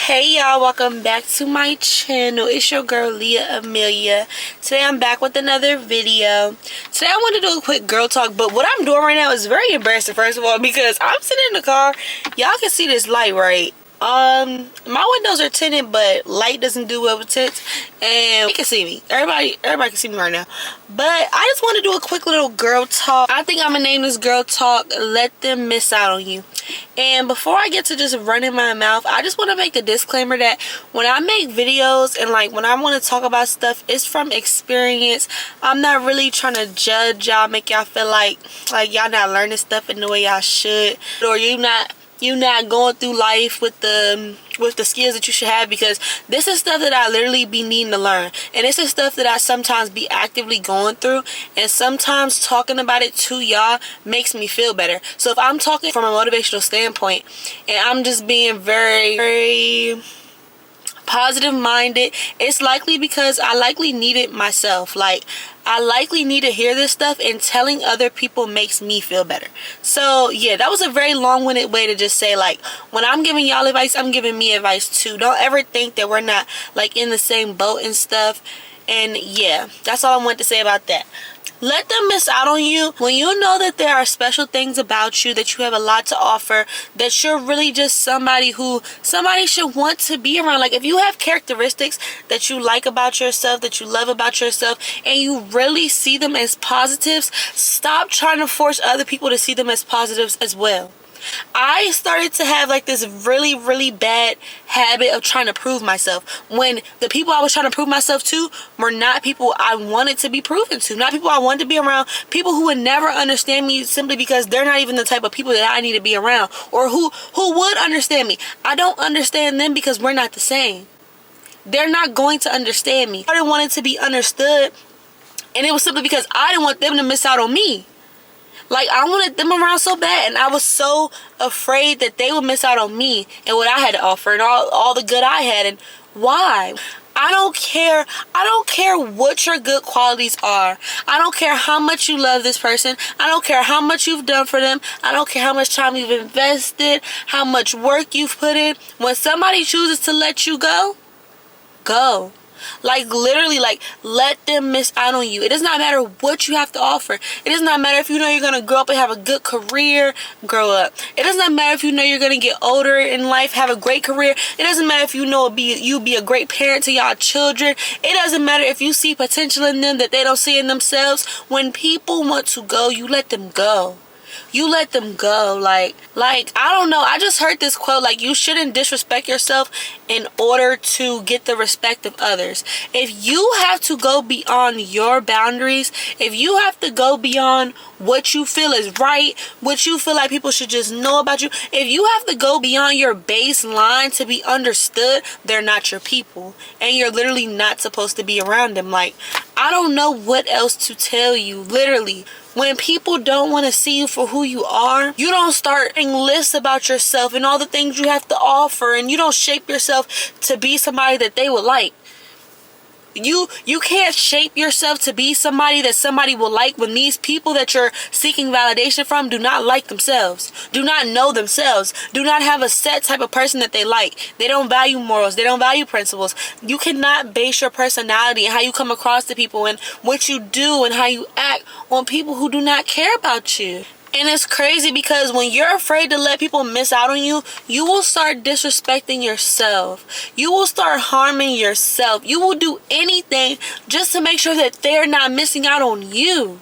Hey y'all, welcome back to my channel. It's your girl Leah Amelia. Today I'm back with another video. Today I want to do a quick girl talk, but what I'm doing right now is very embarrassing, first of all, because I'm sitting in the car. Y'all can see this light, right? My windows are tinted, but light doesn't do well with tints, and you can see me. Everybody can see me right now. But I just want to do a quick little girl talk. I think I'm gonna name this girl talk "Let Them Miss Out on You." And before I get to just running my mouth, I just want to make the disclaimer that when I make videos and like when I want to talk about stuff, it's from experience. I'm not really trying to judge y'all, make y'all feel like y'all not learning stuff in the way y'all should, or you not going through life with the skills that you should have, because this is stuff that I literally be needing to learn, and this is stuff that I sometimes be actively going through, and sometimes talking about it to y'all makes me feel better. So if I'm talking from a motivational standpoint and I'm just being very, very positive minded, it's likely because I likely need it myself. Like, I likely need to hear this stuff, and telling other people makes me feel better. So yeah, that was a very long-winded way to just say, like, when I'm giving y'all advice, I'm giving me advice too. Don't ever think that we're not like in the same boat and stuff. And yeah, that's all I want to say about that. Let them miss out on you when you know that there are special things about you, that you have a lot to offer, that you're really just somebody who somebody should want to be around. Like, if you have characteristics that you like about yourself, that you love about yourself, and you really see them as positives, stop trying to force other people to see them as positives as well. I started to have like this really, really bad habit of trying to prove myself, when the people I was trying to prove myself to were not people I wanted to be proven to, not people I wanted to be around, people who would never understand me simply because they're not even the type of people that I need to be around, or who would understand me. I don't understand them because we're not the same. They're not going to understand me. I didn't want it to be understood, and it was simply because I didn't want them to miss out on me. Like, I wanted them around so bad, and I was so afraid that they would miss out on me and what I had to offer and all the good I had. And why? I don't care what your good qualities are. I don't care how much you love this person. I don't care how much you've done for them. I don't care how much time you've invested, how much work you've put in. When somebody chooses to let you go, go. Like, literally, like, let them miss out on you. It does not matter what you have to offer. It does not matter if you know you're going to grow up and have a good career, grow up. It does not matter if you know you're going to get older in life, have a great career. It doesn't matter if you know you be a great parent to y'all children. It doesn't matter if you see potential in them that they don't see in themselves. When people want to go, you let them go. You let them go. Like, I don't know. I just heard this quote, like, you shouldn't disrespect yourself in order to get the respect of others. If you have to go beyond your boundaries, if you have to go beyond what you feel is right, what you feel like people should just know about you, if you have to go beyond your baseline to be understood, they're not your people, and you're literally not supposed to be around them. Like, I don't know what else to tell you. Literally, when people don't want to see you for who you are, you don't start making lists about yourself and all the things you have to offer, and you don't shape yourself to be somebody that they would like. You can't shape yourself to be somebody that somebody will like when these people that you're seeking validation from do not like themselves, do not know themselves, do not have a set type of person that they like. They don't value morals, they don't value principles. You cannot base your personality and how you come across to people and what you do and how you act on people who do not care about you. And it's crazy because when you're afraid to let people miss out on you, you will start disrespecting yourself. You will start harming yourself. You will do anything just to make sure that they're not missing out on you.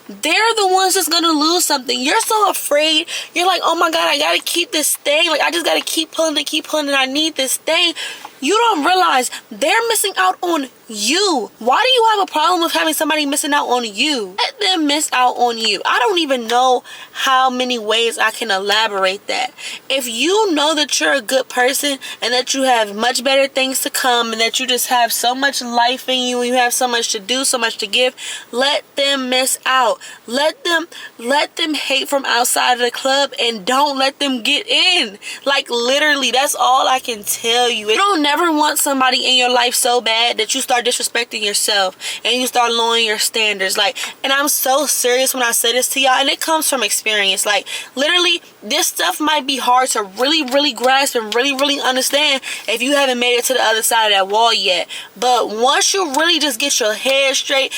They're the ones that's gonna lose something. You're so afraid. You're like, oh my God, I gotta keep this thing. Like, I just gotta keep pulling it. I need this thing. You don't realize they're missing out on you. Why do you have a problem with having somebody missing out on you? Let them miss out on you. I don't even know how many ways I can elaborate that. If you know that you're a good person and that you have much better things to come and that you just have so much life in you and you have so much to do, so much to give, let them miss out. Let them hate from outside of the club, and don't let them get in. Like, literally, that's all I can tell you. You don't never want somebody in your life so bad that you start disrespecting yourself and you start lowering your standards. Like, and I'm so serious when I say this to y'all, and it comes from experience. Like, literally, this stuff might be hard to really grasp and really understand if you haven't made it to the other side of that wall yet. But once you really just get your head straight,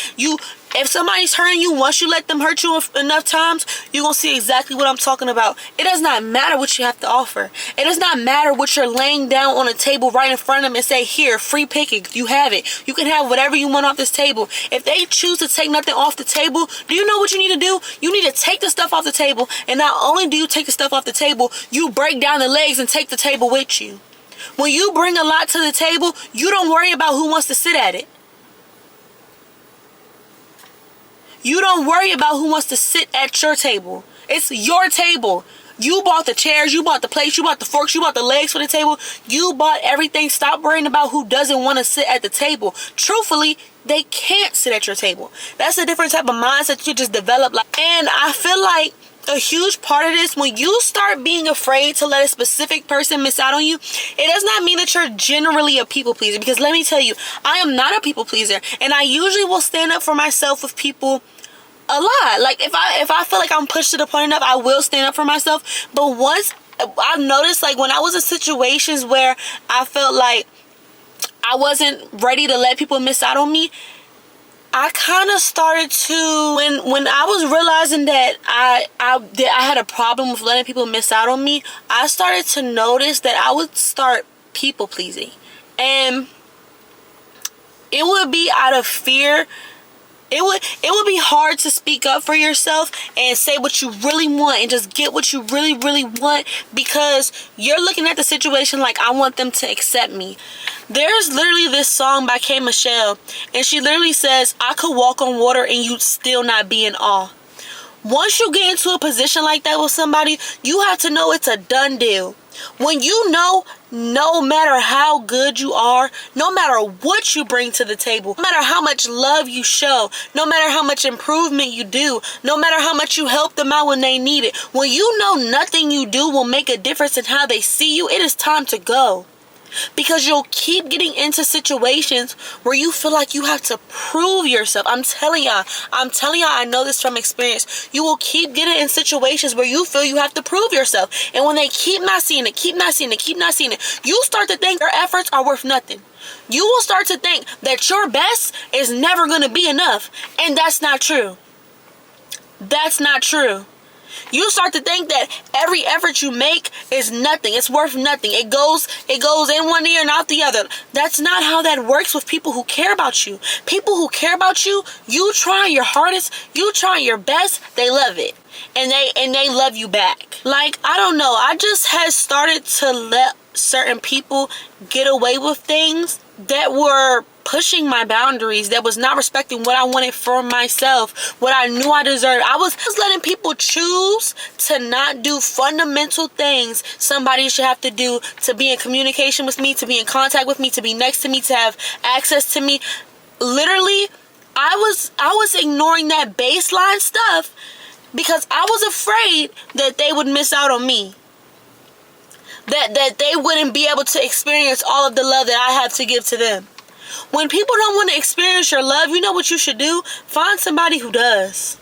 if somebody's hurting you, once you let them hurt you enough times, you're going to see exactly what I'm talking about. It does not matter what you have to offer. It does not matter what you're laying down on a table right in front of them and say, here, free pickings. You have it. You can have whatever you want off this table. If they choose to take nothing off the table, do you know what you need to do? You need to take the stuff off the table. And not only do you take the stuff off the table, you break down the legs and take the table with you. When you bring a lot to the table, you don't worry about who wants to sit at it. You don't worry about who wants to sit at your table. It's your table. You bought the chairs, you bought the plates, you bought the forks, you bought the legs for the table. You bought everything. Stop worrying about who doesn't want to sit at the table. Truthfully, they can't sit at your table. That's a different type of mindset you just develop. And I feel like a huge part of this, when you start being afraid to let a specific person miss out on you, it does not mean that you're generally a people pleaser. Because let me tell you, I am not a people pleaser. And I usually will stand up for myself with people a lot. Like if I feel like I'm pushed to the point enough, I will stand up for myself. But once I've noticed, like when I was in situations where I felt like I wasn't ready to let people miss out on me, I kind of started to, when I was realizing that I had a problem with letting people miss out on me, I started to notice that I would start people pleasing. And it would be out of fear. It would be hard to speak up for yourself and say what you really want and just get what you really want, because you're looking at the situation like, I want them to accept me. There's literally this song by K. Michelle, and she literally says, I could walk on water and you'd still not be in awe. Once you get into a position like that with somebody, you have to know it's a done deal. When you know, no matter how good you are, no matter what you bring to the table, no matter how much love you show, no matter how much improvement you do, no matter how much you help them out when they need it, when you know nothing you do will make a difference in how they see you, it is time to go. Because you'll keep getting into situations where you feel like you have to prove yourself. I'm telling y'all, I know this from experience. You will keep getting in situations where you feel you have to prove yourself. And when they keep not seeing it, you start to think their efforts are worth nothing. You will start to think that your best is never going to be enough. And that's not true. That's not true. You start to think that every effort you make is nothing. It's worth nothing. It goes in one ear and out the other. That's not how that works with people who care about you. People who care about you, you trying your hardest, you trying your best, they love it. And they love you back. Like, I don't know. I just had started to let certain people get away with things that were pushing my boundaries, that was not respecting what I wanted for myself, what I knew I deserved. I was letting people choose to not do fundamental things somebody should have to do to be in communication with me, to be in contact with me, to be next to me, to have access to me. Literally, I was ignoring that baseline stuff because I was afraid that they would miss out on me. That they wouldn't be able to experience all of the love that I have to give to them. When people don't want to experience your love, you know what you should do? Find somebody who does.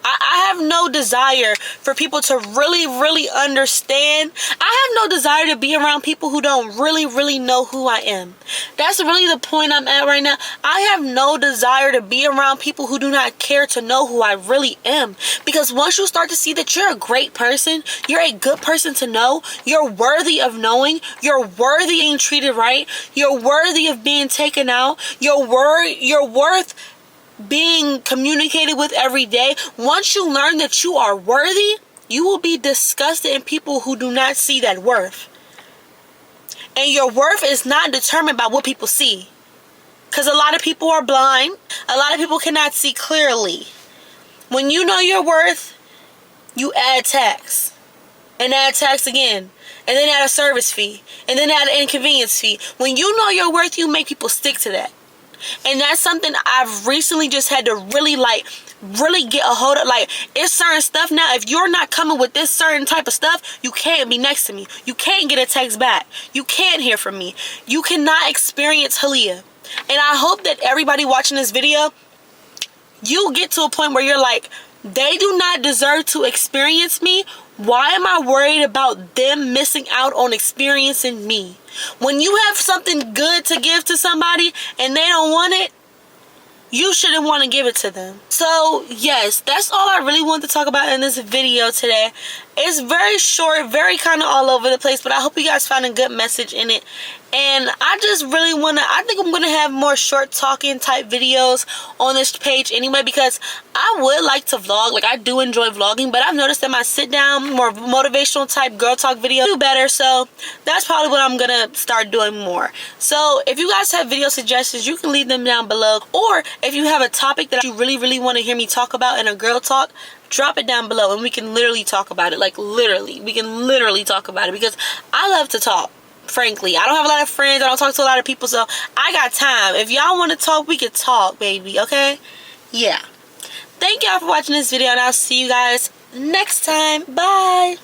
I have no desire for people to really understand. I have no desire to be around people who don't really know who I am. That's really the point I'm at right now. I have no desire to be around people who do not care to know who I really am. Because once you start to see that you're a great person, you're a good person to know, you're worthy of knowing, you're worthy of being treated right, you're worthy of being taken out, you're worth being communicated with every day. Once you learn that you are worthy, you will be disgusted in people who do not see that worth. And your worth is not determined by what people see. Because a lot of people are blind. A lot of people cannot see clearly. When you know your worth, you add tax. And add tax again. And then add a service fee. And then add an inconvenience fee. When you know your worth, you make people stick to that. And that's something I've recently just had to really get a hold of. Like, it's certain stuff now. If you're not coming with this certain type of stuff, you can't be next to me. You can't get a text back. You can't hear from me. You cannot experience Haliyah. And I hope that everybody watching this video, you get to a point where you're like, They do not deserve to experience me. Why am I worried about them missing out on experiencing me? When you have something good to give to somebody and they don't want it, you shouldn't want to give it to them. So yes, that's all I really want to talk about in this video today. It's very short, very kind of all over the place, but I hope you guys found a good message in it. And I just really want to, I think I'm going to have more short talking type videos on this page anyway, because I would like to vlog. Like, I do enjoy vlogging, but I've noticed that my sit down, more motivational type girl talk videos do better. So that's probably what I'm going to start doing more. So if you guys have video suggestions, you can leave them down below. Or if you have a topic that you really want to hear me talk about in a girl talk, drop it down below and we can literally talk about it. Like, literally, we can literally talk about it, because I love to talk. Frankly, I don't have a lot of friends. I don't talk to a lot of people, so I got time. If y'all want to talk, we can talk, baby. Okay? Yeah. Thank y'all for watching this video, and I'll see you guys next time. Bye.